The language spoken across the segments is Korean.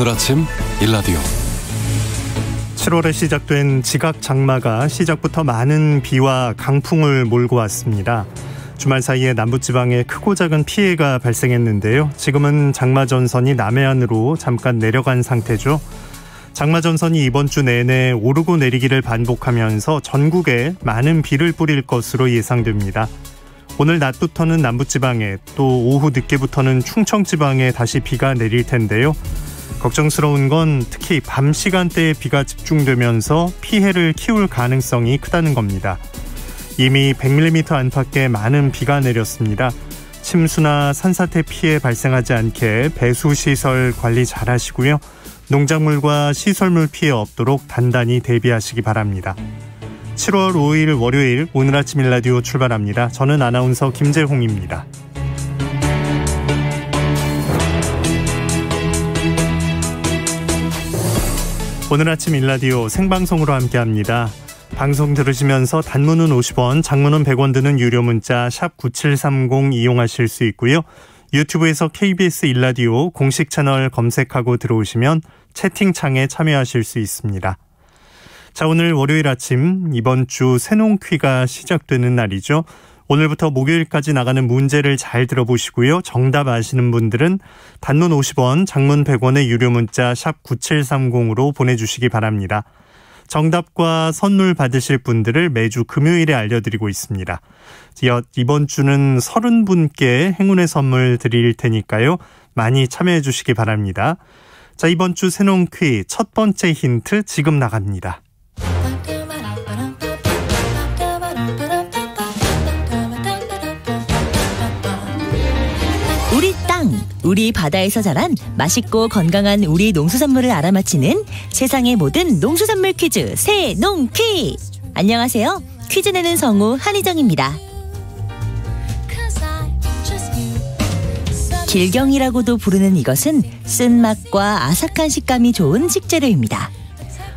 오늘 아침 일라디오 7월에 시작된 지각 장마가 시작부터 많은 비와 강풍을 몰고 왔습니다. 주말 사이에 남부지방에 크고 작은 피해가 발생했는데요. 지금은 장마전선이 남해안으로 잠깐 내려간 상태죠. 장마전선이 이번 주 내내 오르고 내리기를 반복하면서 전국에 많은 비를 뿌릴 것으로 예상됩니다. 오늘 낮부터는 남부지방에, 또 오후 늦게부터는 충청지방에 다시 비가 내릴 텐데요. 걱정스러운 건 특히 밤 시간대에 비가 집중되면서 피해를 키울 가능성이 크다는 겁니다. 이미 100mm 안팎의 많은 비가 내렸습니다. 침수나 산사태 피해 발생하지 않게 배수시설 관리 잘 하시고요. 농작물과 시설물 피해 없도록 단단히 대비하시기 바랍니다. 7월 5일 월요일 오늘 아침 일라디오 출발합니다. 저는 아나운서 김재홍입니다. 오늘 아침 일라디오 생방송으로 함께합니다. 방송 들으시면서 단문은 50원, 장문은 100원 드는 유료 문자 샵 9730 이용하실 수 있고요. 유튜브에서 KBS 일라디오 공식 채널 검색하고 들어오시면 채팅창에 참여하실 수 있습니다. 자, 오늘 월요일 아침 이번 주 새농퀴가 시작되는 날이죠. 오늘부터 목요일까지 나가는 문제를 잘 들어보시고요. 정답 아시는 분들은 단문 50원, 장문 100원의 유료 문자 샵 9730으로 보내주시기 바랍니다. 정답과 선물 받으실 분들을 매주 금요일에 알려드리고 있습니다. 이번 주는 30분께 행운의 선물 드릴 테니까요. 많이 참여해 주시기 바랍니다. 자, 이번 주 새농퀴 첫 번째 힌트 지금 나갑니다. 우리 땅, 우리 바다에서 자란 맛있고 건강한 우리 농수산물을 알아맞히는 세상의 모든 농수산물 퀴즈 새농퀴. 안녕하세요. 퀴즈 내는 성우 한희정입니다. 길경이라고도 부르는 이것은 쓴맛과 아삭한 식감이 좋은 식재료입니다.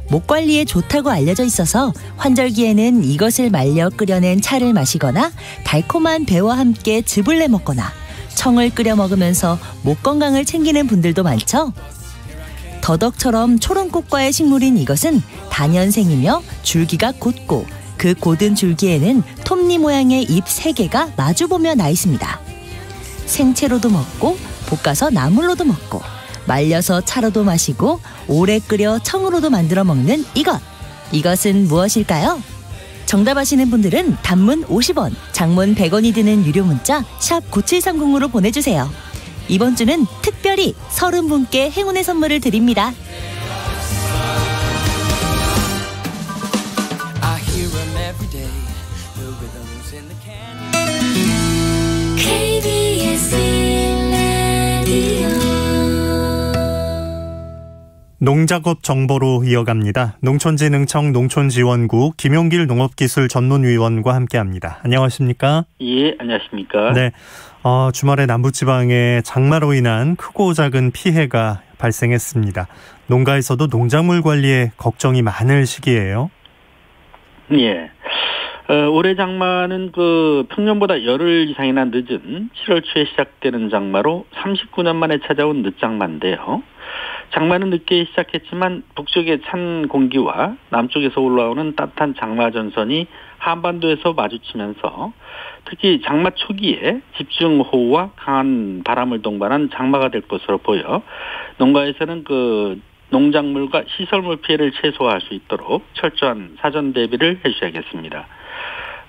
목 관리에 좋다고 알려져 있어서 환절기에는 이것을 말려 끓여낸 차를 마시거나 달콤한 배와 함께 즙을 내 먹거나 청을 끓여 먹으면서 목 건강을 챙기는 분들도 많죠. 더덕처럼 초롱꽃과의 식물인 이것은 다년생이며 줄기가 곧고 그 곧은 줄기에는 톱니 모양의 잎 3개가 마주보며 나 있습니다. 생채로도 먹고 볶아서 나물로도 먹고 말려서 차로도 마시고 오래 끓여 청으로도 만들어 먹는 이것은 무엇일까요? 정답 아시는 분들은 단문 50원, 장문 100원이 드는 유료 문자 샵 9730으로 보내주세요. 이번 주는 특별히 30분께 행운의 선물을 드립니다. 농작업 정보로 이어갑니다. 농촌진흥청 농촌지원국 김용길 농업기술전문위원과 함께합니다. 안녕하십니까? 예, 안녕하십니까? 네, 주말에 남부지방에 장마로 인한 크고 작은 피해가 발생했습니다. 농가에서도 농작물 관리에 걱정이 많을 시기예요. 예. 올해 장마는 평년보다 열흘 이상이나 늦은 7월 초에 시작되는 장마로 39년 만에 찾아온 늦장마인데요. 장마는 늦게 시작했지만 북쪽의 찬 공기와 남쪽에서 올라오는 따뜻한 장마전선이 한반도에서 마주치면서 특히 장마 초기에 집중호우와 강한 바람을 동반한 장마가 될 것으로 보여 농가에서는 농작물과 시설물 피해를 최소화할 수 있도록 철저한 사전 대비를 해주셔야겠습니다.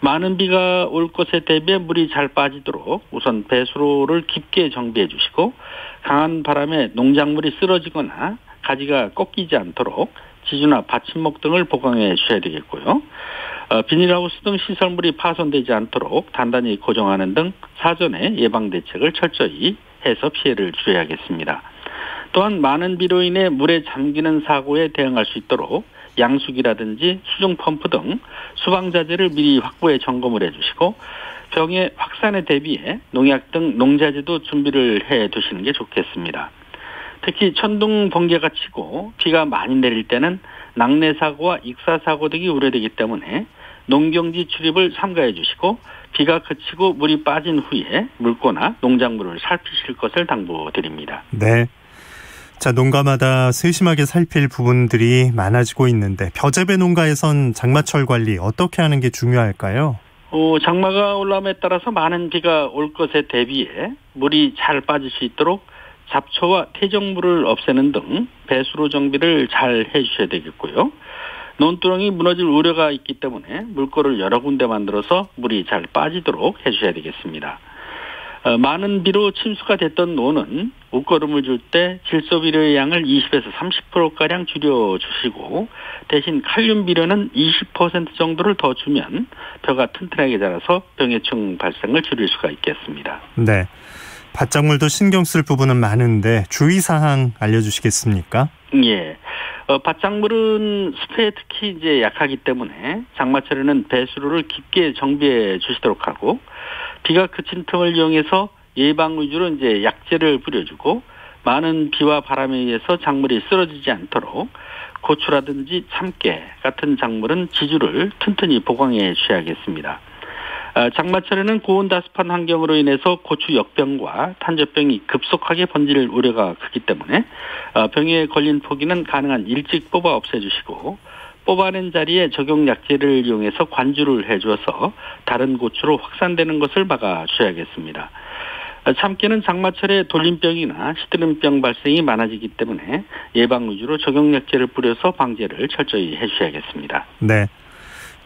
많은 비가 올 것에 대비해 물이 잘 빠지도록 우선 배수로를 깊게 정비해 주시고 강한 바람에 농작물이 쓰러지거나 가지가 꺾이지 않도록 지주나 받침목 등을 보강해 주셔야 되겠고요. 비닐하우스 등 시설물이 파손되지 않도록 단단히 고정하는 등 사전에 예방 대책을 철저히 해서 피해를 줄여야겠습니다. 또한 많은 비로 인해 물에 잠기는 사고에 대응할 수 있도록 양수기라든지 수중 펌프 등 수방자재를 미리 확보해 점검을 해주시고 병의 확산에 대비해 농약 등 농자재도 준비를 해 두시는 게 좋겠습니다. 특히 천둥 번개가 치고 비가 많이 내릴 때는 낙뢰 사고와 익사 사고 등이 우려되기 때문에 농경지 출입을 삼가해 주시고 비가 그치고 물이 빠진 후에 물고나 농작물을 살피실 것을 당부드립니다. 네. 자, 농가마다 세심하게 살필 부분들이 많아지고 있는데 벼재배 농가에선 장마철 관리 어떻게 하는 게 중요할까요? 장마가 올라옴에 따라서 많은 비가 올 것에 대비해 물이 잘 빠질 수 있도록 잡초와 퇴적물을 없애는 등 배수로 정비를 잘 해주셔야 되겠고요. 논두렁이 무너질 우려가 있기 때문에 물꼬를 여러 군데 만들어서 물이 잘 빠지도록 해주셔야 되겠습니다. 많은 비로 침수가 됐던 논은 웃거름을 줄 때 질소비료의 양을 20에서 30%가량 줄여주시고 대신 칼륨 비료는 20% 정도를 더 주면 벼가 튼튼하게 자라서 병해충 발생을 줄일 수가 있겠습니다. 네, 밭작물도 신경 쓸 부분은 많은데 주의사항 알려주시겠습니까? 예. 밭작물은 습해에 특히 이제 약하기 때문에 장마철에는 배수로를 깊게 정비해 주시도록 하고 비가 그친 틈을 이용해서 예방 위주로 이제 약재를 뿌려주고 많은 비와 바람에 의해서 작물이 쓰러지지 않도록 고추라든지 참깨 같은 작물은 지주를 튼튼히 보강해 주셔야겠습니다. 장마철에는 고온다습한 환경으로 인해서 고추 역병과 탄저병이 급속하게 번질 우려가 크기 때문에 병에 걸린 포기는 가능한 일찍 뽑아 없애주시고 뽑아낸 자리에 적용 약재를 이용해서 관주를 해주어서 다른 고추로 확산되는 것을 막아주셔야겠습니다. 참깨는 장마철에 돌림병이나 시드름병 발생이 많아지기 때문에 예방 위주로 적용 약재를 뿌려서 방제를 철저히 해주셔야겠습니다. 네.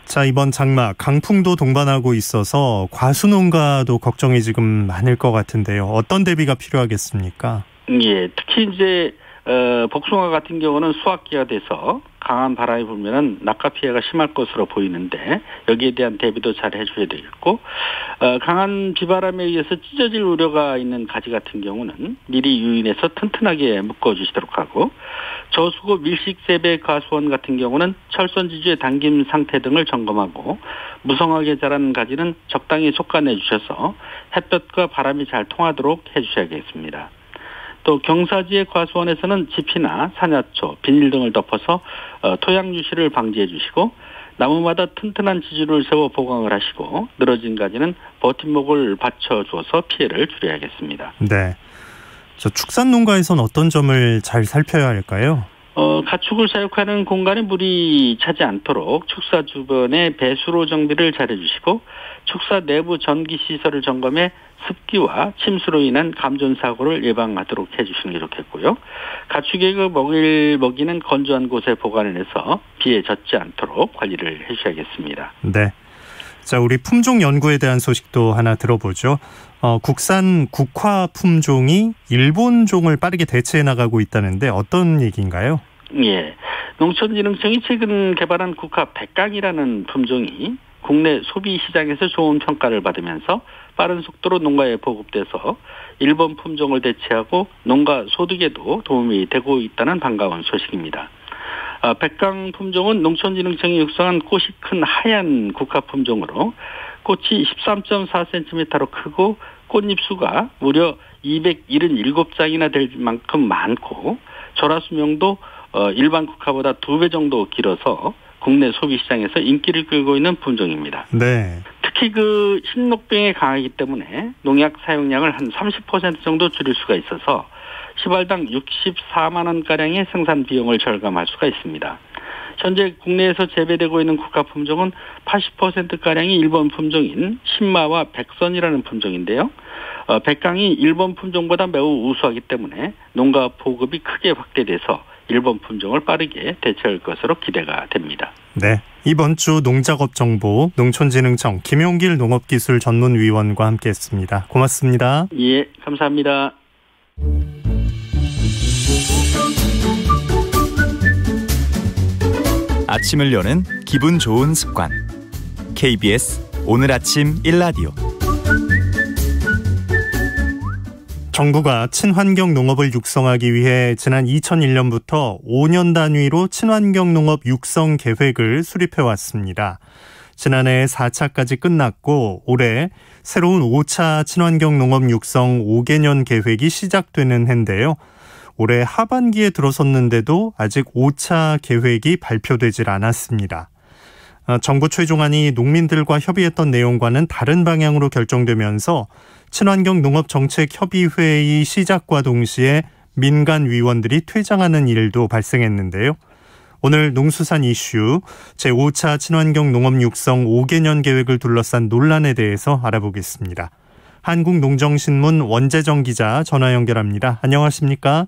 자, 이번 장마 강풍도 동반하고 있어서 과수농가도 걱정이 지금 많을 것 같은데요. 어떤 대비가 필요하겠습니까? 예, 특히 이제 복숭아 같은 경우는 수확기가 돼서 강한 바람이 불면은 낙하 피해가 심할 것으로 보이는데 여기에 대한 대비도 잘 해줘야 되겠고 강한 비바람에 의해서 찢어질 우려가 있는 가지 같은 경우는 미리 유인해서 튼튼하게 묶어주시도록 하고 저수고 밀식재배 과수원 같은 경우는 철선 지주의 당김 상태 등을 점검하고 무성하게 자란 가지는 적당히 솎아내 주셔서 햇볕과 바람이 잘 통하도록 해주셔야겠습니다. 또 경사지의 과수원에서는 지피나 산야초, 비닐 등을 덮어서 토양 유실을 방지해 주시고 나무마다 튼튼한 지주를 세워 보강을 하시고 늘어진 가지는 버팀목을 받쳐주어서 피해를 줄여야겠습니다. 네. 저 축산농가에선 어떤 점을 잘 살펴야 할까요? 가축을 사육하는 공간에 물이 차지 않도록 축사 주변에 배수로 정비를 잘 해주시고 축사 내부 전기 시설을 점검해 습기와 침수로 인한 감전 사고를 예방하도록 해주시는 게 좋겠고요. 가축에게 먹이는 건조한 곳에 보관해서 비에 젖지 않도록 관리를 해주셔야겠습니다. 네. 자, 우리 품종 연구에 대한 소식도 하나 들어보죠. 국산 국화 품종이 일본종을 빠르게 대체해 나가고 있다는데 어떤 얘기인가요? 예, 농촌진흥청이 최근 개발한 국화 백강이라는 품종이 국내 소비 시장에서 좋은 평가를 받으면서 빠른 속도로 농가에 보급돼서 일본 품종을 대체하고 농가 소득에도 도움이 되고 있다는 반가운 소식입니다. 백강 품종은 농촌진흥청이 육성한 꽃이 큰 하얀 국화 품종으로 꽃이 13.4cm로 크고 꽃잎수가 무려 277장이나 될 만큼 많고 절화 수명도 일반 국화보다 2배 정도 길어서 국내 소비 시장에서 인기를 끌고 있는 품종입니다. 네. 특히 그 흰녹병에 강하기 때문에 농약 사용량을 한 30% 정도 줄일 수가 있어서 시발당 64만 원가량의 생산 비용을 절감할 수가 있습니다. 현재 국내에서 재배되고 있는 국화 품종은 80%가량이 일본 품종인 신마와 백선이라는 품종인데요. 백강이 일본 품종보다 매우 우수하기 때문에 농가 보급이 크게 확대돼서 일본 품종을 빠르게 대체할 것으로 기대가 됩니다. 네, 이번 주 농작업 정보 농촌진흥청 김용길 농업기술전문위원과 함께했습니다. 고맙습니다. 예, 감사합니다. 아침을 여는 기분 좋은 습관. KBS 오늘 아침 1라디오. 정부가 친환경 농업을 육성하기 위해 지난 2001년부터 5년 단위로 친환경 농업 육성 계획을 수립해왔습니다. 지난해 4차까지 끝났고 올해 새로운 5차 친환경 농업 육성 5개년 계획이 시작되는 해인데요. 올해 하반기에 들어섰는데도 아직 5차 계획이 발표되질 않았습니다. 정부 최종안이 농민들과 협의했던 내용과는 다른 방향으로 결정되면서 친환경 농업정책협의회의 시작과 동시에 민간 위원들이 퇴장하는 일도 발생했는데요. 오늘 농수산 이슈 제5차 친환경 농업 육성 5개년 계획을 둘러싼 논란에 대해서 알아보겠습니다. 한국농정신문 원재정 기자 전화 연결합니다. 안녕하십니까?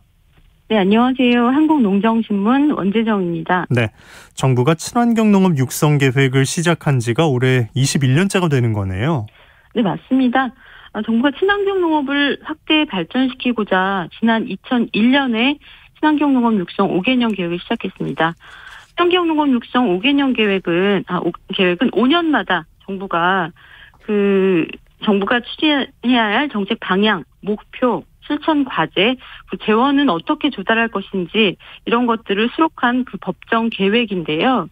네, 안녕하세요. 한국농정신문 원재정입니다. 네, 정부가 친환경 농업 육성 계획을 시작한 지가 올해 21년째가 되는 거네요. 네, 맞습니다. 정부가 친환경 농업을 확대 발전시키고자 지난 2001년에 친환경 농업 육성 5개년 계획을 시작했습니다. 친환경 농업 육성 5개년 계획은 5년마다 정부가 추진해야 할 정책 방향, 목표, 실천 과제, 재원은 어떻게 조달할 것인지 이런 것들을 수록한 법정 계획인데요.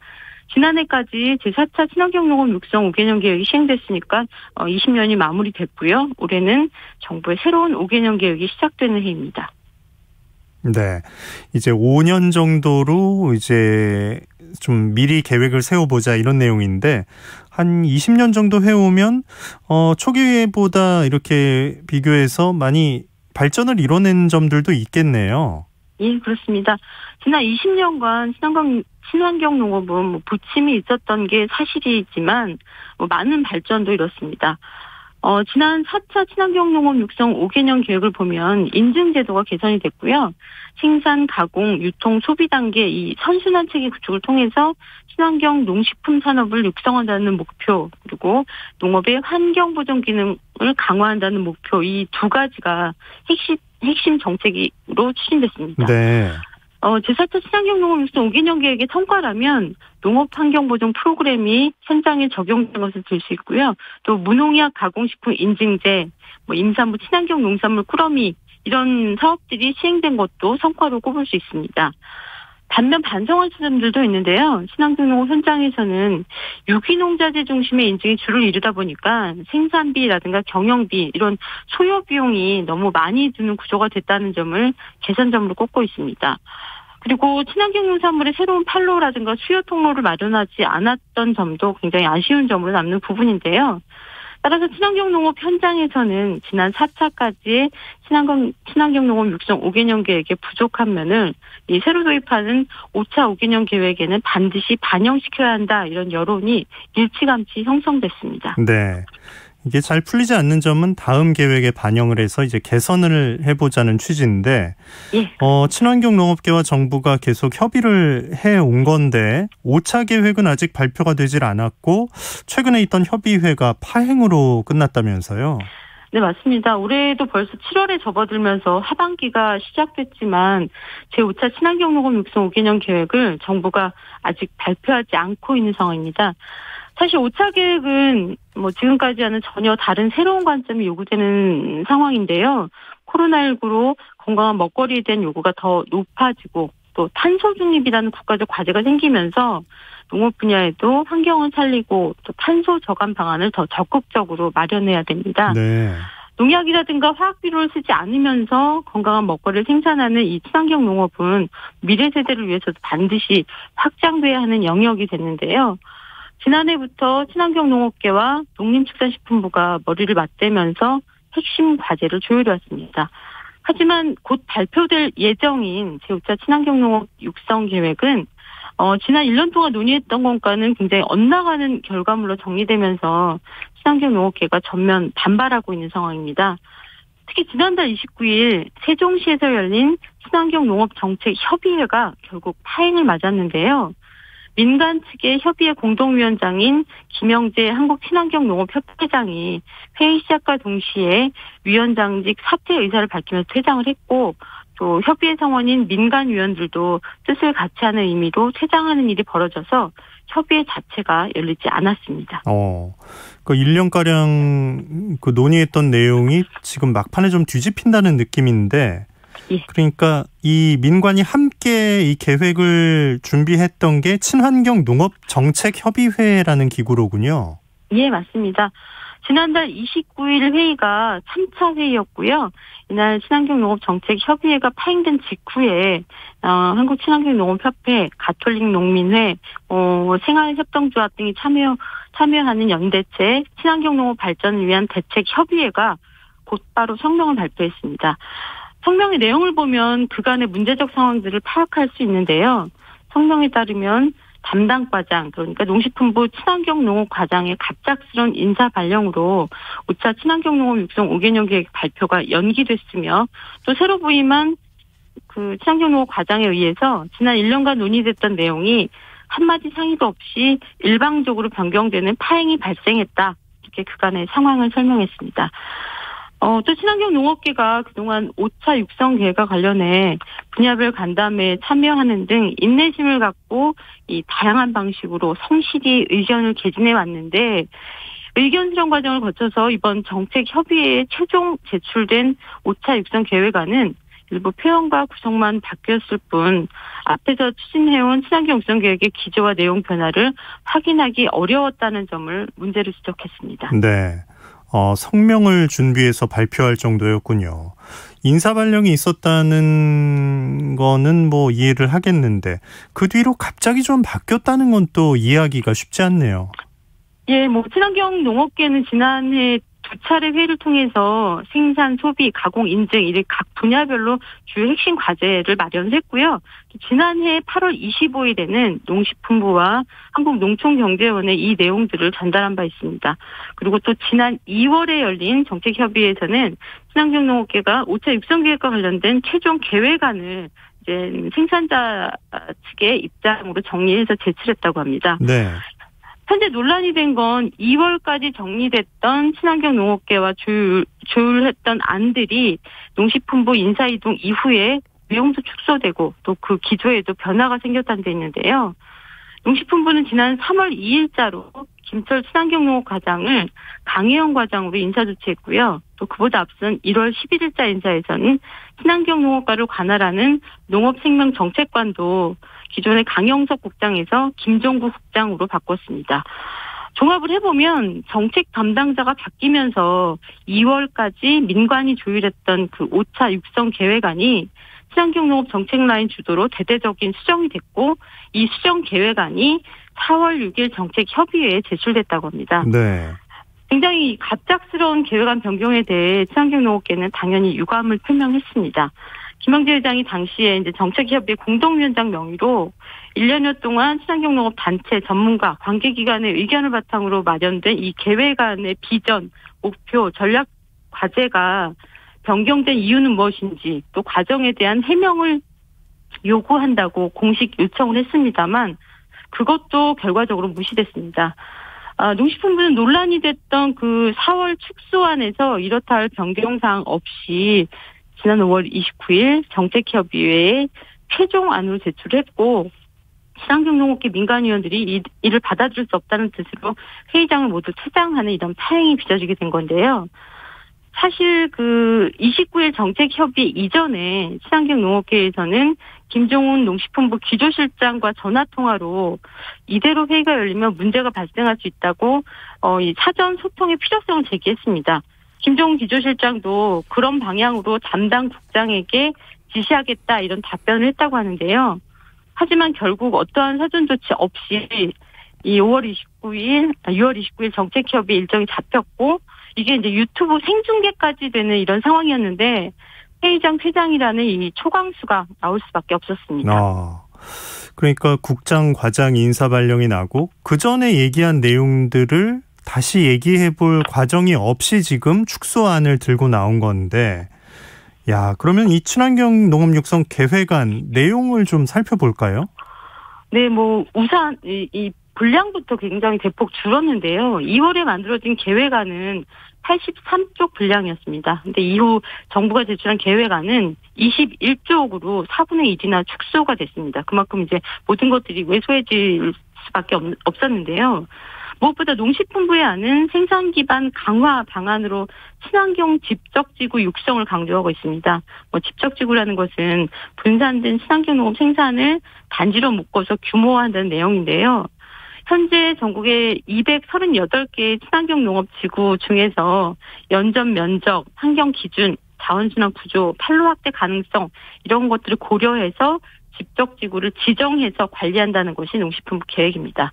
지난해까지 제4차 친환경 농업 육성 5개년 계획이 시행됐으니까 20년이 마무리됐고요. 올해는 정부의 새로운 5개년 계획이 시작되는 해입니다. 네. 이제 5년 정도로 이제 좀 미리 계획을 세워보자 이런 내용인데 한 20년 정도 해오면 초기보다 이렇게 비교해서 많이 발전을 이뤄낸 점들도 있겠네요. 예, 그렇습니다. 지난 20년간 친환경 농업은 부침이 있었던 게 사실이지만 많은 발전도 이뤘습니다. 지난 4차 친환경 농업 육성 5개년 계획을 보면 인증 제도가 개선이 됐고요. 생산, 가공, 유통, 소비 단계 이 선순환 체계 구축을 통해서 친환경 농식품 산업을 육성한다는 목표, 그리고 농업의 환경 보존 기능을 강화한다는 목표, 이 두 가지가 핵심 정책으로 추진됐습니다. 네. 제4차 친환경 농업 육성 5개년 계획의 성과라면 농업 환경 보존 프로그램이 현장에 적용된 것을 들 수 있고요. 또 무농약 가공식품 인증제, 임산부 친환경 농산물 꾸러미 이런 사업들이 시행된 것도 성과로 꼽을 수 있습니다. 반면 반성할 지점들도 있는데요. 친환경 농업 현장에서는 유기농자재 중심의 인증이 주를 이루다 보니까 생산비라든가 경영비 이런 소요 비용이 너무 많이 드는 구조가 됐다는 점을 개선점으로 꼽고 있습니다. 그리고 친환경 농산물의 새로운 판로라든가 수요 통로를 마련하지 않았던 점도 굉장히 아쉬운 점으로 남는 부분인데요. 따라서 친환경 농업 현장에서는 지난 4차까지의 친환경 농업 육성 5개년 계획의 부족한 면을 이 새로 도입하는 5차 5개년 계획에는 반드시 반영시켜야 한다 이런 여론이 일찌감치 형성됐습니다. 네. 이게 잘 풀리지 않는 점은 다음 계획에 반영을 해서 이제 개선을 해보자는 취지인데, 예. 친환경 농업계와 정부가 계속 협의를 해온 건데 5차 계획은 아직 발표가 되질 않았고 최근에 있던 협의회가 파행으로 끝났다면서요? 네, 맞습니다. 올해도 벌써 7월에 접어들면서 하반기가 시작됐지만 제5차 친환경 농업 육성 5개년 계획을 정부가 아직 발표하지 않고 있는 상황입니다. 사실 5차 계획은 지금까지와는 전혀 다른 새로운 관점이 요구되는 상황인데요. 코로나19로 건강한 먹거리에 대한 요구가 더 높아지고 또 탄소 중립이라는 국가적 과제가 생기면서 농업 분야에도 환경을 살리고 또 탄소 저감 방안을 더 적극적으로 마련해야 됩니다. 네. 농약이라든가 화학비료를 쓰지 않으면서 건강한 먹거리를 생산하는 이 친환경 농업은 미래 세대를 위해서도 반드시 확장돼야 하는 영역이 됐는데요. 지난해부터 친환경 농업계와 농림축산식품부가 머리를 맞대면서 핵심 과제를 조율해왔습니다. 하지만 곧 발표될 예정인 제5차 친환경 농업 육성 계획은 지난 1년 동안 논의했던 것과는 굉장히 엇나가는 결과물로 정리되면서 친환경 농업계가 전면 반발하고 있는 상황입니다. 특히 지난달 29일 세종시에서 열린 친환경 농업 정책 협의회가 결국 파행을 맞았는데요. 민간 측의 협의회 공동위원장인 김영재 한국친환경농업협회장이 회의 시작과 동시에 위원장직 사퇴 의사를 밝히면서 퇴장을 했고, 또 협의회 성원인 민간 위원들도 뜻을 같이 하는 의미로 퇴장하는 일이 벌어져서 협의회 자체가 열리지 않았습니다. 그 1년가량 논의했던 내용이 지금 막판에 좀 뒤집힌다는 느낌인데, 예. 그러니까 이 민관이 함께 이 계획을 준비했던 게 친환경 농업 정책 협의회라는 기구로군요. 예, 맞습니다. 지난달 29일 회의가 3차 회의였고요. 이날 친환경 농업 정책 협의회가 파행된 직후에 한국친환경농업협회, 가톨릭농민회, 생활협동조합 등이 참여하는 연대체 친환경 농업 발전을 위한 대책 협의회가 곧바로 성명을 발표했습니다. 성명의 내용을 보면 그간의 문제적 상황들을 파악할 수 있는데요. 성명에 따르면 담당 과장, 그러니까 농식품부 친환경농업 과장의 갑작스러운 인사 발령으로 5차 친환경농업 육성 5개년 계획 발표가 연기됐으며 또 새로 부임한 그 친환경농업 과장에 의해서 지난 1년간 논의됐던 내용이 한마디 상의도 없이 일방적으로 변경되는 파행이 발생했다. 이렇게 그간의 상황을 설명했습니다. 또 친환경 농업계가 그동안 5차 육성 계획과 관련해 분야별 간담회에 참여하는 등 인내심을 갖고 이 다양한 방식으로 성실히 의견을 개진해 왔는데 의견 수렴 과정을 거쳐서 이번 정책 협의회에 최종 제출된 5차 육성 계획안은 일부 표현과 구성만 바뀌었을 뿐 앞에서 추진해온 친환경 육성 계획의 기조와 내용 변화를 확인하기 어려웠다는 점을 문제로 지적했습니다. 네. 성명을 준비해서 발표할 정도였군요. 인사 발령이 있었다는 거는 뭐 이해를 하겠는데 그 뒤로 갑자기 좀 바뀌었다는 건 또 이해하기가 쉽지 않네요. 예, 친환경 농업계는 지난해 2차례 회의를 통해서 생산, 소비, 가공, 인증 이 각 분야별로 주요 핵심 과제를 마련했고요. 지난해 8월 25일에는 농식품부와 한국농촌경제원에 이 내용들을 전달한 바 있습니다. 그리고 또 지난 2월에 열린 정책협의회에서는 친환경 농업계가 5차 육성계획과 관련된 최종 계획안을 이제 생산자 측의 입장으로 정리해서 제출했다고 합니다. 네. 현재 논란이 된 건 2월까지 정리됐던 친환경 농업계와 조율했던 안들이 농식품부 인사이동 이후에 내용도 축소되고 또 그 기조에도 변화가 생겼다는 데 있는데요. 농식품부는 지난 3월 2일자로 김철 친환경 농업 과장을 강혜영 과장으로 인사 조치했고요. 또 그보다 앞선 1월 11일자 인사에서는 친환경 농업과를 관할하는 농업생명정책관도 기존의 강영석 국장에서 김종구 국장으로 바꿨습니다. 종합을 해보면 정책 담당자가 바뀌면서 2월까지 민관이 조율했던 그 5차 육성 계획안이 친환경 농업 정책 라인 주도로 대대적인 수정이 됐고 이 수정 계획안이 4월 6일 정책 협의회에 제출됐다고 합니다. 네. 굉장히 갑작스러운 계획안 변경에 대해 친환경 농업계는 당연히 유감을 표명했습니다. 김영재 회장이 당시에 이제 정책협의회 공동위원장 명의로 1년여 동안 친환경 농업 단체, 전문가, 관계기관의 의견을 바탕으로 마련된 이 계획안의 비전, 목표, 전략 과제가 변경된 이유는 무엇인지 또 과정에 대한 해명을 요구한다고 공식 요청을 했습니다만 그것도 결과적으로 무시됐습니다. 농식품부는 논란이 됐던 그 4월 축소안에서 이렇다 할 변경사항 없이 지난 5월 29일 정책협의회에 최종안으로 제출했고 친환경 농업계 민간위원들이 이를 받아들일 수 없다는 뜻으로 회의장을 모두 퇴장하는 이런 파행이 빚어지게 된 건데요. 사실 그 29일 정책협의 이전에 친환경 농업계에서는 김종훈 농식품부 기조실장과 전화통화로 이대로 회의가 열리면 문제가 발생할 수 있다고 이 사전 소통의 필요성을 제기했습니다. 김종훈 기조실장도 그런 방향으로 담당 국장에게 지시하겠다 이런 답변을 했다고 하는데요. 하지만 결국 어떠한 사전 조치 없이 이 6월 29일 정책협의 일정이 잡혔고 이게 이제 유튜브 생중계까지 되는 이런 상황이었는데 회의장 퇴장이라는 이 초강수가 나올 수밖에 없었습니다. 그러니까 국장, 과장 인사 발령이 나고 그 전에 얘기한 내용들을 다시 얘기해 볼 과정이 없이 지금 축소안을 들고 나온 건데 그러면 이 친환경 농업 육성 계획안 내용을 좀 살펴볼까요? 네, 우선 이 분량부터 굉장히 대폭 줄었는데요. 2월에 만들어진 계획안은 83쪽 분량이었습니다. 근데 이후 정부가 제출한 계획안은 21쪽으로 4분의 1이나 축소가 됐습니다. 그만큼 이제 모든 것들이 왜소해질 수밖에 없었는데요. 무엇보다 농식품부의 안은 생산 기반 강화 방안으로 친환경 집적지구 육성을 강조하고 있습니다. 집적지구라는 것은 분산된 친환경 농업 생산을 단지로 묶어서 규모화한다는 내용인데요. 현재 전국에 238개의 친환경 농업지구 중에서 연전 면적, 환경 기준, 자원순환 구조, 판로 확대 가능성 이런 것들을 고려해서 집적지구를 지정해서 관리한다는 것이 농식품부 계획입니다.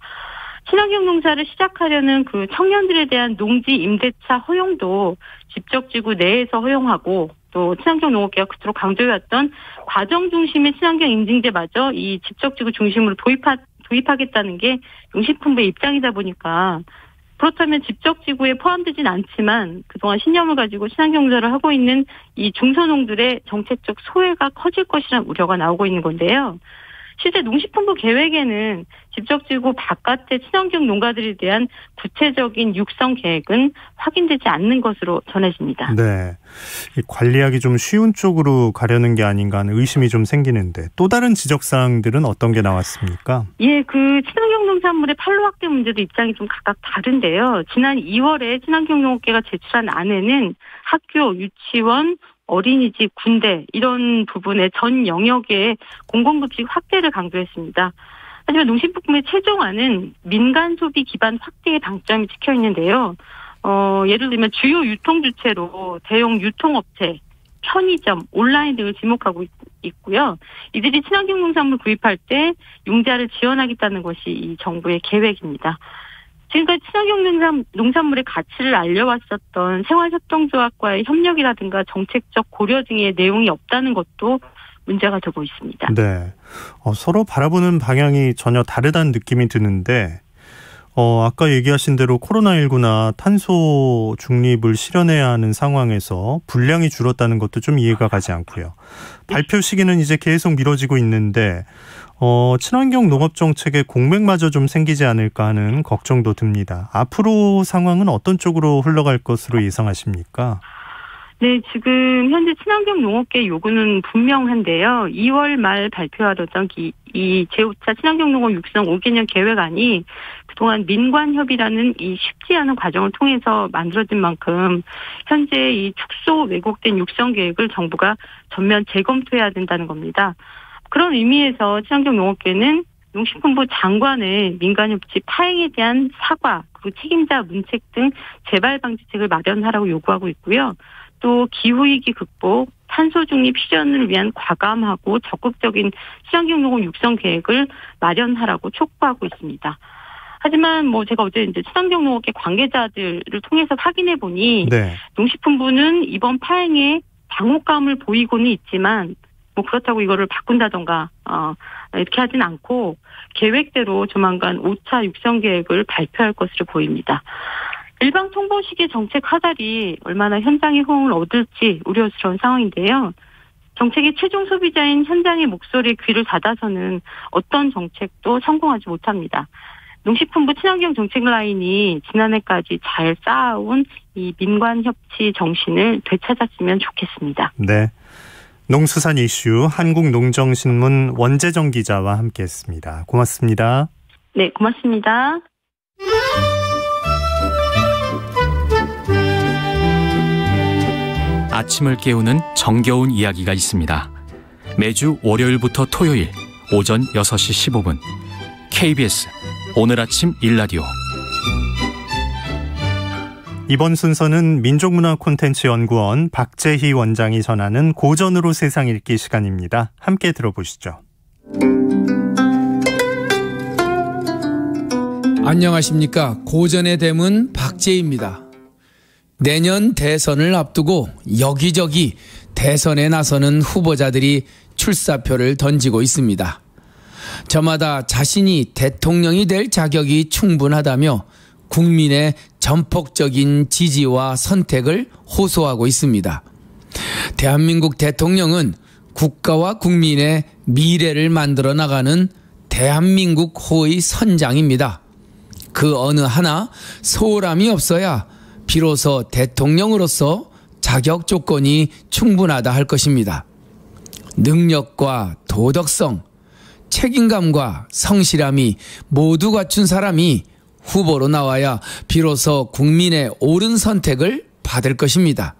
친환경 농사를 시작하려는 그 청년들에 대한 농지 임대차 허용도 집적지구 내에서 허용하고 또 친환경 농업계가 그토록 강조해왔던 과정 중심의 친환경 인증제마저 이 집적지구 중심으로 도입하겠다는 게 농식품부의 입장이다 보니까 그렇다면 집적지구에 포함되진 않지만 그동안 신념을 가지고 친환경 농사를 하고 있는 이 중소농들의 정책적 소외가 커질 것이라는 우려가 나오고 있는 건데요. 실제 농식품부 계획에는 집적지구 바깥의 친환경 농가들에 대한 구체적인 육성 계획은 확인되지 않는 것으로 전해집니다. 네, 관리하기 좀 쉬운 쪽으로 가려는 게 아닌가 하는 의심이 좀 생기는데 또 다른 지적사항들은 어떤 게 나왔습니까? 예, 그 친환경 농산물의 판로 확대 문제도 입장이 좀 각각 다른데요. 지난 2월에 친환경 농업계가 제출한 안에는 학교, 유치원, 어린이집, 군대 이런 부분의 전 영역의 공공급식 확대를 강조했습니다. 하지만 농식품부의 최종안은 민간 소비 기반 확대에 방점이 찍혀 있는데요. 예를 들면 주요 유통 주체로 대형 유통업체, 편의점, 온라인 등을 지목하고 있고요. 이들이 친환경 농산물 구입할 때 융자를 지원하겠다는 것이 이 정부의 계획입니다. 지금까지 친환경 농산물의 가치를 알려왔었던 생활협동조합과의 협력이라든가 정책적 고려 등의 내용이 없다는 것도 문제가 되고 있습니다. 네, 서로 바라보는 방향이 전혀 다르다는 느낌이 드는데 아까 얘기하신 대로 코로나19나 탄소 중립을 실현해야 하는 상황에서 분량이 줄었다는 것도 좀 이해가 가지 않고요. 발표 시기는 이제 계속 미뤄지고 있는데 친환경 농업 정책에 공백마저 좀 생기지 않을까 하는 걱정도 듭니다. 앞으로 상황은 어떤 쪽으로 흘러갈 것으로 예상하십니까? 네, 지금 현재 친환경 농업계 요구는 분명한데요. 2월 말 발표하려던 이 제5차 친환경 농업 육성 5개년 계획안이 그동안 민관협의라는 이 쉽지 않은 과정을 통해서 만들어진 만큼 현재 이 축소 왜곡된 육성 계획을 정부가 전면 재검토해야 된다는 겁니다. 그런 의미에서 친환경 농업계는 농식품부 장관의 민간협치 파행에 대한 사과, 그리고 책임자 문책 등 재발 방지책을 마련하라고 요구하고 있고요. 또 기후위기 극복, 탄소 중립 실현을 위한 과감하고 적극적인 친환경 농업 육성 계획을 마련하라고 촉구하고 있습니다. 하지만 제가 어제 이제 친환경 농업계 관계자들을 통해서 확인해 보니 네. 농식품부는 이번 파행에 당혹감을 보이고는 있지만 그렇다고 이거를 바꾼다던가 이렇게 하진 않고 계획대로 조만간 5차 육성 계획을 발표할 것으로 보입니다. 일방 통보식의 정책 하달이 얼마나 현장의 호응을 얻을지 우려스러운 상황인데요. 정책의 최종 소비자인 현장의 목소리에 귀를 닫아서는 어떤 정책도 성공하지 못합니다. 농식품부 친환경 정책 라인이 지난해까지 잘 쌓아온 이 민관협치 정신을 되찾았으면 좋겠습니다. 네, 농수산 이슈 한국농정신문 원재정 기자와 함께했습니다. 고맙습니다. 네, 고맙습니다. 아침을 깨우는 정겨운 이야기가 있습니다. 매주 월요일부터 토요일 오전 6시 15분 KBS 오늘 아침 1라디오. 이번 순서는 민족문화콘텐츠연구원 박재희 원장이 전하는 고전으로 세상 읽기 시간입니다. 함께 들어보시죠. 안녕하십니까. 고전의 대문 박재희입니다. 내년 대선을 앞두고 여기저기 대선에 나서는 후보자들이 출사표를 던지고 있습니다. 저마다 자신이 대통령이 될 자격이 충분하다며 국민의 전폭적인 지지와 선택을 호소하고 있습니다. 대한민국 대통령은 국가와 국민의 미래를 만들어 나가는 대한민국호의 선장입니다. 그 어느 하나 소홀함이 없어야 비로소 대통령으로서 자격 조건이 충분하다 할 것입니다. 능력과 도덕성, 책임감과 성실함이 모두 갖춘 사람이 후보로 나와야 비로소 국민의 옳은 선택을 받을 것입니다.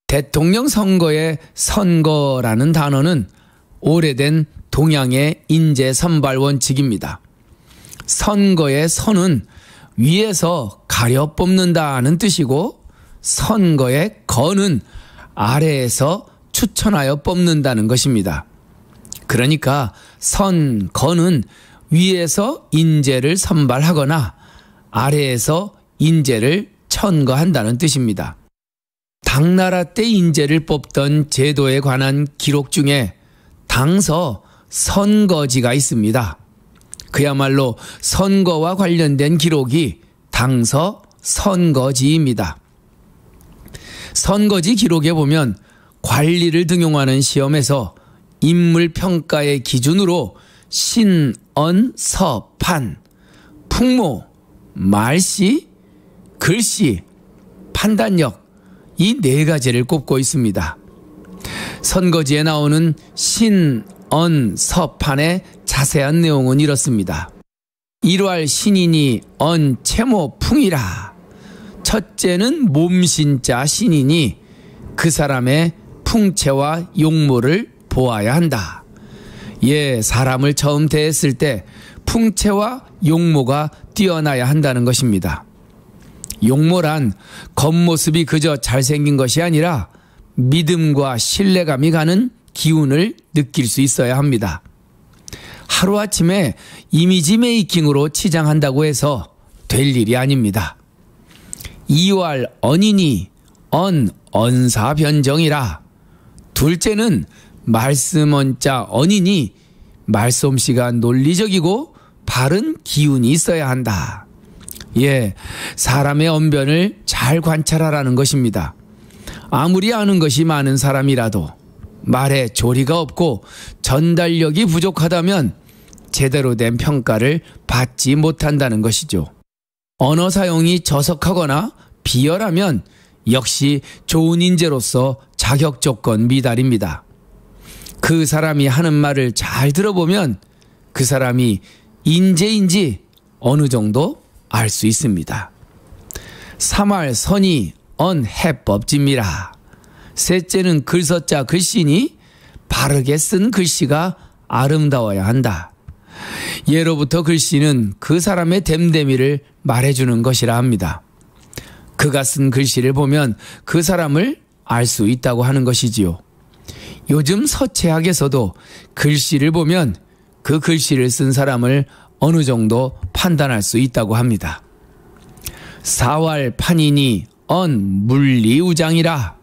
대통령 선거의 선거라는 단어는 오래된 동양의 인재 선발 원칙입니다. 선거의 선은 위에서 가려 뽑는다는 뜻이고 선거의 거는 아래에서 추천하여 뽑는다는 것입니다. 그러니까 선거는 위에서 인재를 선발하거나 아래에서 인재를 천거한다는 뜻입니다. 당나라 때 인재를 뽑던 제도에 관한 기록 중에 당서 선거지가 있습니다. 그야말로 선거와 관련된 기록이 당서 선거지입니다. 선거지 기록에 보면 관리를 등용하는 시험에서 인물 평가의 기준으로 신, 언, 서, 판, 풍모, 말씨, 글씨, 판단력 이 네 가지를 꼽고 있습니다. 선거지에 나오는 신, 언, 서, 판의 자세한 내용은 이렇습니다. 일활 신이니 언, 채모, 풍이라. 첫째는 몸신자 신이니 그 사람의 풍채와 용모를 보아야 한다. 사람을 처음 대했을 때 풍채와 용모가 뛰어나야 한다는 것입니다. 용모란 겉모습이 그저 잘생긴 것이 아니라 믿음과 신뢰감이 가는 기운을 느낄 수 있어야 합니다. 하루아침에 이미지 메이킹으로 치장한다고 해서 될 일이 아닙니다. 이활 언이니 언사 변정이라. 둘째는 말씀 언자 언이니 말솜씨가 논리적이고 바른 기운이 있어야 한다. 사람의 언변을 잘 관찰하라는 것입니다. 아무리 아는 것이 많은 사람이라도 말에 조리가 없고 전달력이 부족하다면 제대로 된 평가를 받지 못한다는 것이죠. 언어 사용이 저속하거나 비열하면 역시 좋은 인재로서 자격 조건 미달입니다. 그 사람이 하는 말을 잘 들어보면 그 사람이 인재인지 어느 정도 알 수 있습니다. 삼할 선이 해법집이라. 셋째는 글서자 글씨니 바르게 쓴 글씨가 아름다워야 한다. 예로부터 글씨는 그 사람의 됨됨이를 말해주는 것이라 합니다. 그가 쓴 글씨를 보면 그 사람을 알 수 있다고 하는 것이지요. 요즘 서체학에서도 글씨를 보면 그 글씨를 쓴 사람을 어느 정도 판단할 수 있다고 합니다. 사활 판이니 물리우장이라.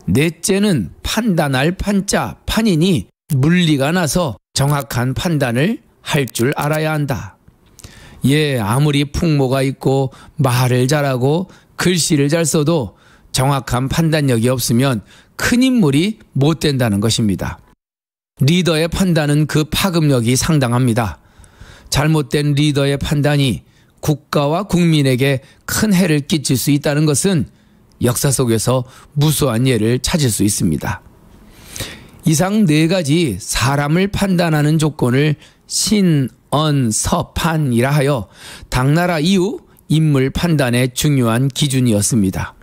넷째는 판단할 판자 판이니 물리가 나서 정확한 판단을 할 줄 알아야 한다. 아무리 풍모가 있고 말을 잘하고 글씨를 잘 써도 정확한 판단력이 없으면 큰 인물이 못 된다는 것입니다. 리더의 판단은 그 파급력이 상당합니다. 잘못된 리더의 판단이 국가와 국민에게 큰 해를 끼칠 수 있다는 것은 역사 속에서 무수한 예를 찾을 수 있습니다. 이상 네 가지 사람을 판단하는 조건을 신, 언, 서, 판이라 하여 당나라 이후 인물 판단의 중요한 기준이었습니다.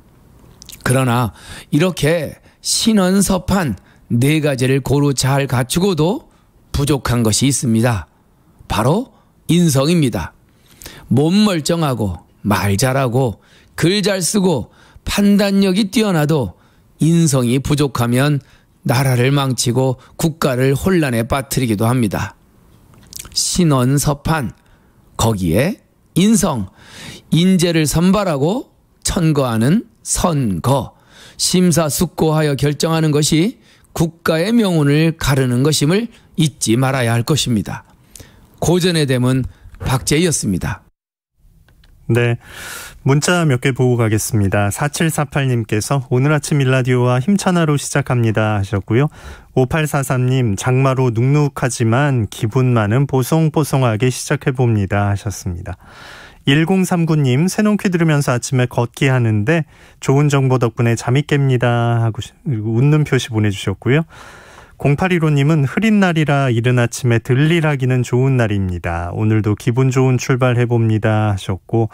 그러나 이렇게 신언, 서판 네 가지를 고루 잘 갖추고도 부족한 것이 있습니다. 바로 인성입니다. 몸 멀쩡하고 말 잘하고 글 잘 쓰고 판단력이 뛰어나도 인성이 부족하면 나라를 망치고 국가를 혼란에 빠뜨리기도 합니다. 신언, 서판 거기에 인성, 인재를 선발하고 천거하는 선거, 심사숙고하여 결정하는 것이 국가의 명운을 가르는 것임을 잊지 말아야 할 것입니다. 고전의 댐은 박재희였습니다. 네, 문자 몇 개 보고 가겠습니다. 4748님께서 오늘 아침 일라디오와 힘찬 하루 시작합니다 하셨고요. 5843님 장마로 눅눅하지만 기분만은 보송보송하게 시작해봅니다 하셨습니다. 1039님 새놓기 들으면서 아침에 걷기 하는데 좋은 정보 덕분에 잠이 깹니다 하고 웃는 표시 보내주셨고요. 0815님은 흐린 날이라 이른 아침에 들일하기는 좋은 날입니다. 오늘도 기분 좋은 출발해봅니다 하셨고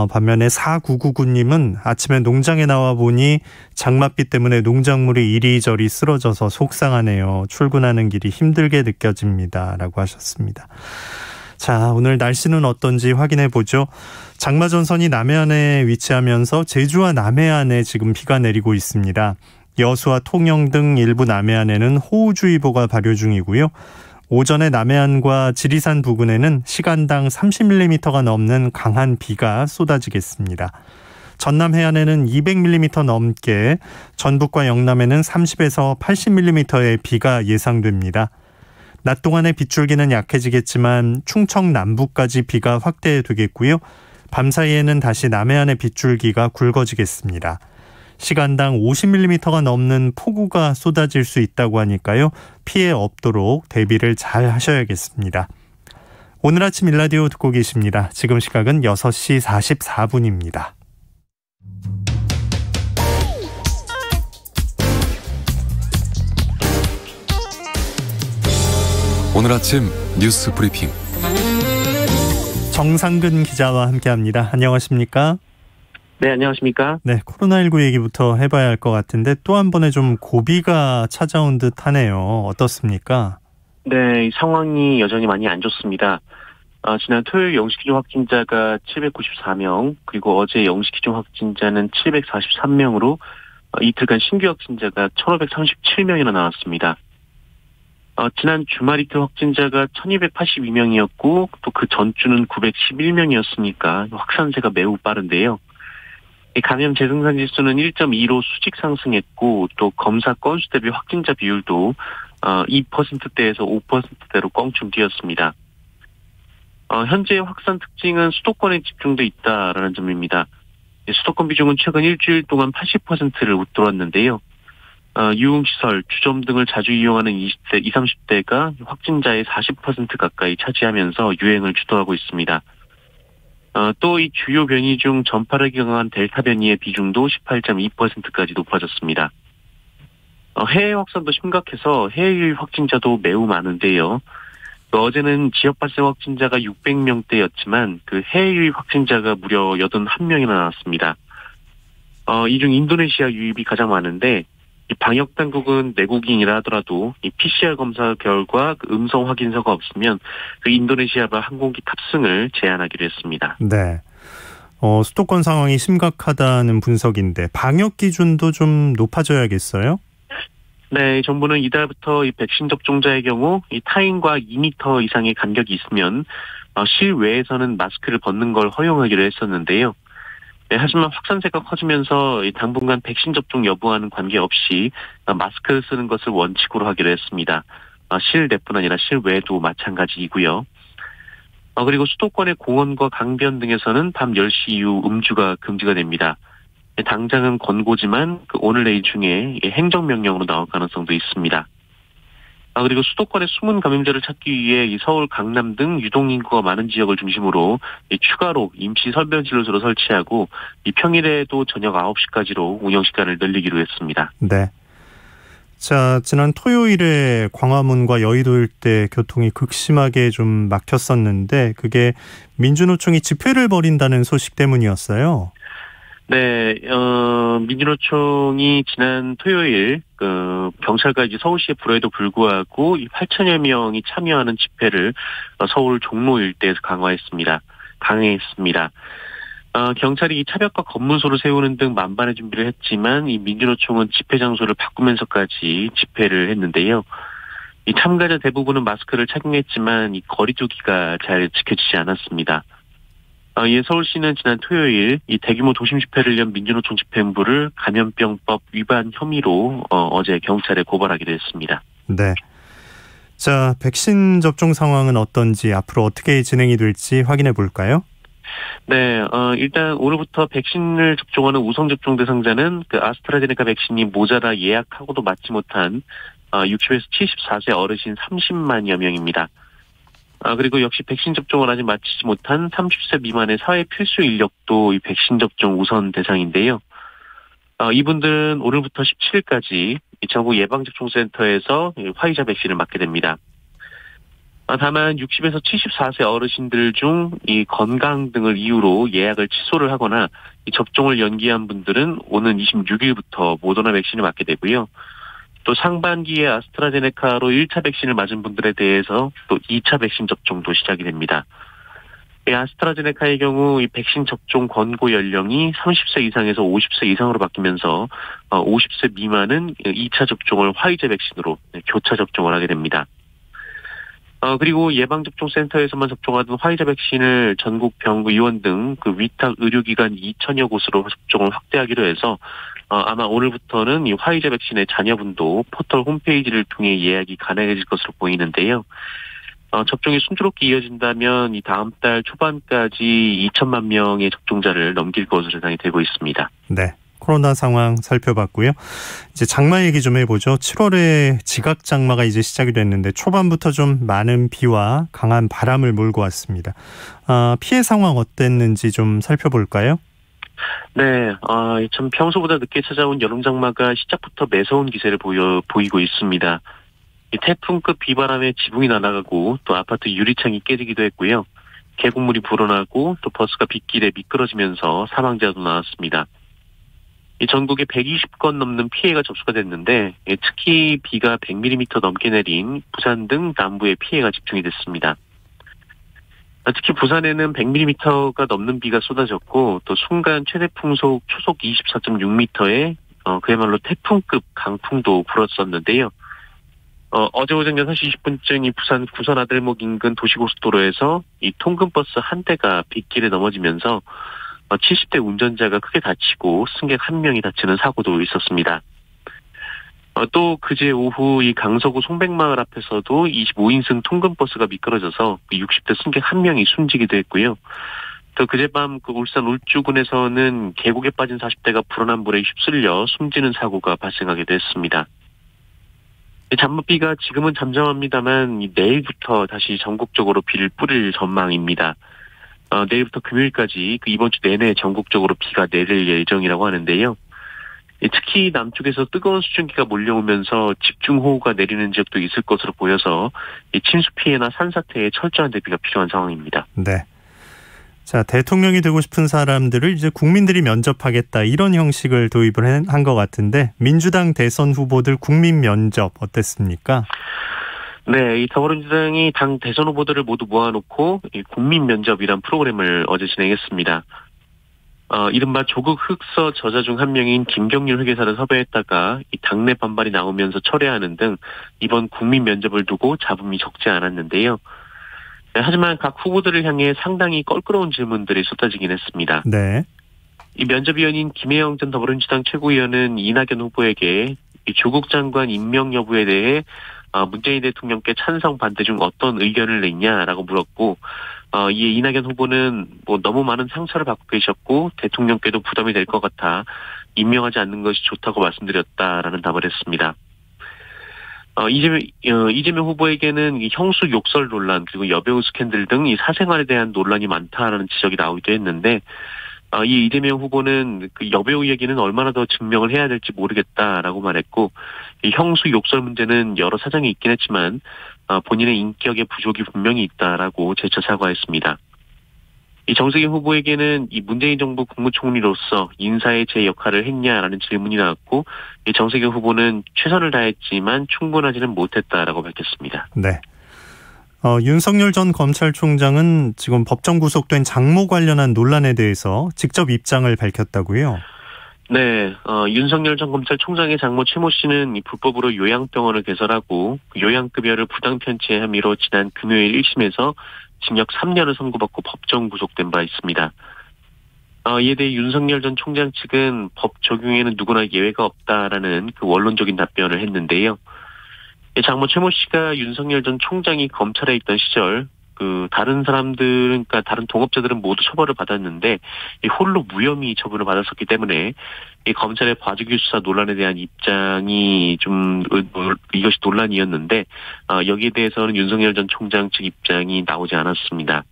반면에 4999님은 아침에 농장에 나와 보니 장맛비 때문에 농작물이 이리저리 쓰러져서 속상하네요. 출근하는 길이 힘들게 느껴집니다 라고 하셨습니다. 자, 오늘 날씨는 어떤지 확인해 보죠. 장마전선이 남해안에 위치하면서 제주와 남해안에 지금 비가 내리고 있습니다. 여수와 통영 등 일부 남해안에는 호우주의보가 발효 중이고요. 오전에 남해안과 지리산 부근에는 시간당 30mm가 넘는 강한 비가 쏟아지겠습니다. 전남 해안에는 200mm 넘게, 전북과 영남에는 30에서 80mm의 비가 예상됩니다. 낮 동안에 빗줄기는 약해지겠지만 충청 남부까지 비가 확대되겠고요. 밤 사이에는 다시 남해안의 빗줄기가 굵어지겠습니다. 시간당 50mm가 넘는 폭우가 쏟아질 수 있다고 하니까요. 피해 없도록 대비를 잘 하셔야겠습니다. 오늘 아침 일라디오 듣고 계십니다. 지금 시각은 6시 44분입니다. 오늘 아침 뉴스 브리핑 정상근 기자와 함께합니다. 안녕하십니까? 네, 안녕하십니까? 네, 코로나19 얘기부터 해봐야 할 것 같은데 또 한 번에 좀 고비가 찾아온 듯 하네요. 어떻습니까? 네, 상황이 여전히 많이 안 좋습니다. 지난 토요일 영시기준 확진자가 794명, 그리고 어제 영시기준 확진자는 743명으로 이틀간 신규 확진자가 1,537명이나 나왔습니다. 지난 주말 이틀 확진자가 1,282명이었고 또 그 전주는 911명이었으니까 확산세가 매우 빠른데요. 감염 재생산 지수는 1.2로 수직 상승했고 또 검사 건수 대비 확진자 비율도 2%대에서 5%대로 껑충 뛰었습니다. 현재 확산 특징은 수도권에 집중돼 있다라는 점입니다. 수도권 비중은 최근 일주일 동안 80%를 웃돌았는데요. 유흥시설, 주점 등을 자주 이용하는 20대, 20, 30대가 확진자의 40% 가까이 차지하면서 유행을 주도하고 있습니다. 또 이 주요 변이 중 전파력이 강한 델타 변이의 비중도 18.2%까지 높아졌습니다. 해외 확산도 심각해서 해외 유입 확진자도 매우 많은데요. 어제는 지역 발생 확진자가 600명대였지만 그 해외 유입 확진자가 무려 81명이나 나왔습니다. 이 중 인도네시아 유입이 가장 많은데 이 방역 당국은 내국인이라 하더라도 이 PCR 검사 결과 그 음성 확인서가 없으면 그 인도네시아바 항공기 탑승을 제한하기로 했습니다. 네. 수도권 상황이 심각하다는 분석인데 방역 기준도 좀 높아져야겠어요? 네, 정부는 이달부터 이 백신 접종자의 경우 이 타인과 2m 이상의 간격이 있으면 실외에서는 마스크를 벗는 걸 허용하기로 했었는데요. 네, 하지만 확산세가 커지면서 당분간 백신 접종 여부와는 관계없이 마스크를 쓰는 것을 원칙으로 하기로 했습니다. 실내뿐 아니라 실외도 마찬가지이고요. 그리고 수도권의 공원과 강변 등에서는 밤 10시 이후 음주가 금지가 됩니다. 당장은 권고지만 오늘 내일 중에 행정명령으로 나올 가능성도 있습니다. 그리고 수도권의 숨은 감염자를 찾기 위해 이 서울, 강남 등 유동인구가 많은 지역을 중심으로 추가로 임시 설변진료소를 설치하고 이 평일에도 저녁 9시까지로 운영시간을 늘리기로 했습니다. 네. 자, 지난 토요일에 광화문과 여의도 일대 교통이 극심하게 좀 막혔었는데 그게 민주노총이 집회를 벌인다는 소식 때문이었어요. 네, 민주노총이 지난 토요일 경찰과 이제 서울시의 불허에도 불구하고 이 8천여 명이 참여하는 집회를 서울 종로 일대에서 강행했습니다. 경찰이 이 차벽과 검문소를 세우는 등 만반의 준비를 했지만 이 민주노총은 집회 장소를 바꾸면서까지 집회를 했는데요. 이 참가자 대부분은 마스크를 착용했지만 이 거리 두기가 잘 지켜지지 않았습니다. 이에 서울시는 지난 토요일 이 대규모 도심 집회를 연 민주노총 집행부를 감염병법 위반 혐의로 어제 경찰에 고발하기로 했습니다. 네. 자, 백신 접종 상황은 어떤지 앞으로 어떻게 진행이 될지 확인해 볼까요? 네, 일단 오늘부터 백신을 접종하는 우선 접종 대상자는 그 아스트라제네카 백신이 모자라 예약하고도 맞지 못한 60에서 74세 어르신 30만여 명입니다. 그리고 역시 백신 접종을 아직 마치지 못한 30세 미만의 사회 필수 인력도 이 백신 접종 우선 대상인데요. 이분들은 오늘부터 17일까지 전국 예방접종센터에서 화이자 백신을 맞게 됩니다. 다만 60에서 74세 어르신들 중 이 건강 등을 이유로 예약을 취소를 하거나 이 접종을 연기한 분들은 오는 26일부터 모더나 백신을 맞게 되고요. 또 상반기에 아스트라제네카로 1차 백신을 맞은 분들에 대해서 또 2차 백신 접종도 시작이 됩니다. 아스트라제네카의 경우 이 백신 접종 권고 연령이 30세 이상에서 50세 이상으로 바뀌면서 50세 미만은 2차 접종을 화이자 백신으로 교차 접종을 하게 됩니다. 그리고 예방접종센터에서만 접종하던 화이자 백신을 전국 병구 의원 등 그 위탁 의료기관 2천여 곳으로 접종을 확대하기로 해서 아마 오늘부터는 이 화이자 백신의 자녀분도 포털 홈페이지를 통해 예약이 가능해질 것으로 보이는데요. 접종이 순조롭게 이어진다면 이 다음 달 초반까지 2천만 명의 접종자를 넘길 것으로 예상이 되고 있습니다. 네. 코로나 상황 살펴봤고요. 이제 장마 얘기 좀 해보죠. 7월에 지각 장마가 이제 시작이 됐는데 초반부터 좀 많은 비와 강한 바람을 몰고 왔습니다. 피해 상황 어땠는지 좀 살펴볼까요? 네, 참 평소보다 늦게 찾아온 여름 장마가 시작부터 매서운 기세를 보이고 있습니다. 이 태풍급 비바람에 지붕이 날아가고 또 아파트 유리창이 깨지기도 했고요. 계곡물이 불어나고 또 버스가 빗길에 미끄러지면서 사망자도 나왔습니다. 이 전국에 120건 넘는 피해가 접수가 됐는데 특히 비가 100mm 넘게 내린 부산 등 남부에 피해가 집중이 됐습니다. 특히 부산에는 100mm가 넘는 비가 쏟아졌고 또 순간 최대 풍속 초속 24.6m의 그야말로 태풍급 강풍도 불었었는데요. 어제 오전 6시 20분쯤 이 부산 구선 아들목 인근 도시고속도로에서 이 통근버스 한 대가 빗길에 넘어지면서 70대 운전자가 크게 다치고 승객 1명이 다치는 사고도 있었습니다. 또 그제 오후 이 강서구 송백마을 앞에서도 25인승 통근버스가 미끄러져서 60대 승객 1명이 숨지기도 했고요. 또 그제밤 그 울산 울주군에서는 계곡에 빠진 40대가 불어난 물에 휩쓸려 숨지는 사고가 발생하기도 했습니다. 잔머비가 지금은 잠잠합니다만 내일부터 다시 전국적으로 비를 뿌릴 전망입니다. 내일부터 금요일까지 이번 주 내내 전국적으로 비가 내릴 예정이라고 하는데요. 특히 남쪽에서 뜨거운 수증기가 몰려오면서 집중호우가 내리는 지역도 있을 것으로 보여서 침수 피해나 산사태에 철저한 대비가 필요한 상황입니다. 네. 자, 대통령이 되고 싶은 사람들을 이제 국민들이 면접하겠다 이런 형식을 도입을 한 것 같은데 민주당 대선 후보들 국민 면접 어땠습니까? 네, 이 더불어민주당이 당 대선 후보들을 모두 모아놓고 이 국민 면접이란 프로그램을 어제 진행했습니다. 이른바 조국 흑서 저자 중 한 명인 김경률 회계사를 섭외했다가 이 당내 반발이 나오면서 철회하는 등 이번 국민 면접을 두고 잡음이 적지 않았는데요. 네, 하지만 각 후보들을 향해 상당히 껄끄러운 질문들이 쏟아지긴 했습니다. 네. 이 면접위원인 김혜영 전 더불어민주당 최고위원은 이낙연 후보에게 이 조국 장관 임명 여부에 대해 문재인 대통령께 찬성 반대 중 어떤 의견을 냈냐라고 물었고 이에 이낙연 후보는 너무 많은 상처를 받고 계셨고 대통령께도 부담이 될 것 같아 임명하지 않는 것이 좋다고 말씀드렸다라는 답을 했습니다. 이재명 후보에게는 이 형수 욕설 논란 그리고 여배우 스캔들 등 이 사생활에 대한 논란이 많다라는 지적이 나오기도 했는데 이 이재명 후보는 그 여배우 얘기는 얼마나 더 증명을 해야 될지 모르겠다라고 말했고 이 형수 욕설 문제는 여러 사정이 있긴 했지만 본인의 인격의 부족이 분명히 있다라고 재차 사과했습니다. 이 정세균 후보에게는 이 문재인 정부 국무총리로서 인사에 제 역할을 했냐라는 질문이 나왔고 이 정세균 후보는 최선을 다했지만 충분하지는 못했다라고 밝혔습니다. 네. 윤석열 전 검찰총장은 지금 법정 구속된 장모 관련한 논란에 대해서 직접 입장을 밝혔다고요? 네, 윤석열 전 검찰총장의 장모 최모 씨는 이 불법으로 요양병원을 개설하고 요양급여를 부당 편취한 혐의로 지난 금요일 1심에서 징역 3년을 선고받고 법정 구속된 바 있습니다. 이에 대해 윤석열 전 총장 측은 법 적용에는 누구나 예외가 없다라는 그 원론적인 답변을 했는데요. 장모 최모 씨가 윤석열 전 총장이 검찰에 있던 시절 다른 사람들은, 그러니까 다른 동업자들은 모두 처벌을 받았는데 홀로 무혐의 처분을 받았었기 때문에 이 검찰의 봐주기 수사 논란에 대한 입장이 좀 이것이 논란이었는데 여기에 대해서는 윤석열 전 총장 측 입장이 나오지 않았습니다.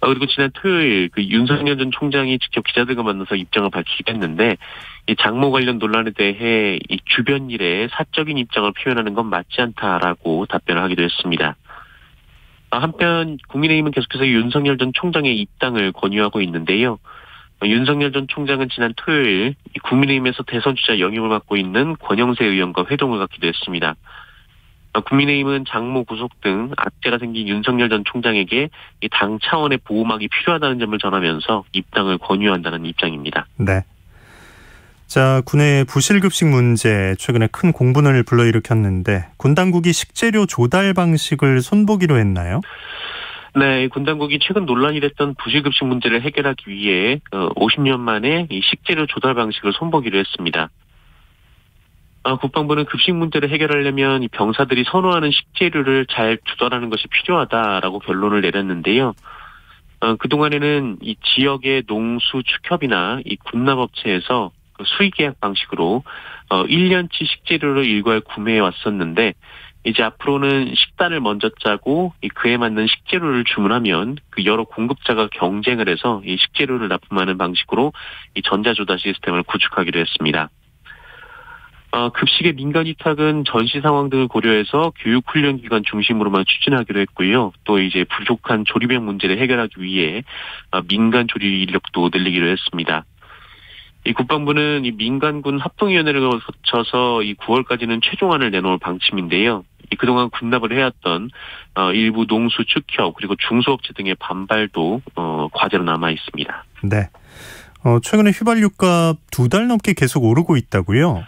그리고 지난 토요일 윤석열 전 총장이 직접 기자들과 만나서 입장을 밝히기도 했는데 이 장모 관련 논란에 대해 이 주변 일에 사적인 입장을 표현하는 건 맞지 않다라고 답변을 하기도 했습니다. 한편 국민의힘은 계속해서 윤석열 전 총장의 입당을 권유하고 있는데요. 윤석열 전 총장은 지난 토요일 국민의힘에서 대선 주자 영입을 맡고 있는 권영세 의원과 회동을 갖기도 했습니다. 국민의힘은 장모 구속 등 악재가 생긴 윤석열 전 총장에게 이 당 차원의 보호막이 필요하다는 점을 전하면서 입당을 권유한다는 입장입니다. 네. 자, 군의 부실급식 문제 최근에 큰 공분을 불러일으켰는데 군 당국이 식재료 조달 방식을 손보기로 했나요? 네, 군 당국이 최근 논란이 됐던 부실급식 문제를 해결하기 위해 50년 만에 이 식재료 조달 방식을 손보기로 했습니다. 국방부는 급식 문제를 해결하려면 이 병사들이 선호하는 식재료를 잘 조달하는 것이 필요하다라고 결론을 내렸는데요. 그동안에는 이 지역의 농수 축협이나 이 군납업체에서 수의계약 방식으로 1년치 식재료를 일괄 구매해 왔었는데 이제 앞으로는 식단을 먼저 짜고 그에 맞는 식재료를 주문하면 그 여러 공급자가 경쟁을 해서 이 식재료를 납품하는 방식으로 이 전자조달 시스템을 구축하기로 했습니다. 급식의 민간 위탁은 전시 상황 등을 고려해서 교육훈련 기관 중심으로만 추진하기로 했고요. 또 이제 부족한 조리병 문제를 해결하기 위해 민간 조리 인력도 늘리기로 했습니다. 이 국방부는 이 민간군 합동위원회를 거쳐서 이 9월까지는 최종안을 내놓을 방침인데요. 그동안 군납을 해왔던 일부 농수 축협 그리고 중소업체 등의 반발도 과제로 남아 있습니다. 네. 최근에 휘발유값 2달 넘게 계속 오르고 있다고요?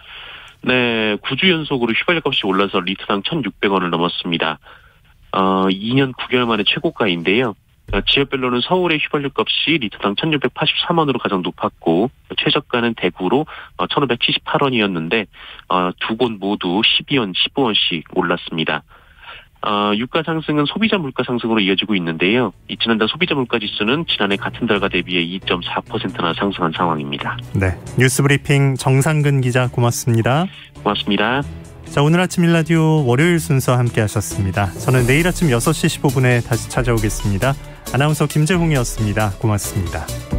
네, 9주 연속으로 휘발유값이 올라서 리터당 1,600원을 넘었습니다. 2년 9개월 만에 최고가인데요. 지역별로는 서울의 휘발유값이 리터당 1,683원으로 가장 높았고 최저가는 대구로 1,578원이었는데 두 곳 모두 12원, 15원씩 올랐습니다. 유가 상승은 소비자 물가 상승으로 이어지고 있는데요. 지난달 소비자 물가 지수는 지난해 같은 달과 대비해 2.4%나 상승한 상황입니다. 네, 뉴스브리핑 정상근 기자 고맙습니다. 고맙습니다. 자, 오늘 아침 일라디오 월요일 순서 함께 하셨습니다. 저는 내일 아침 6시 15분에 다시 찾아오겠습니다. 아나운서 김재홍이었습니다. 고맙습니다.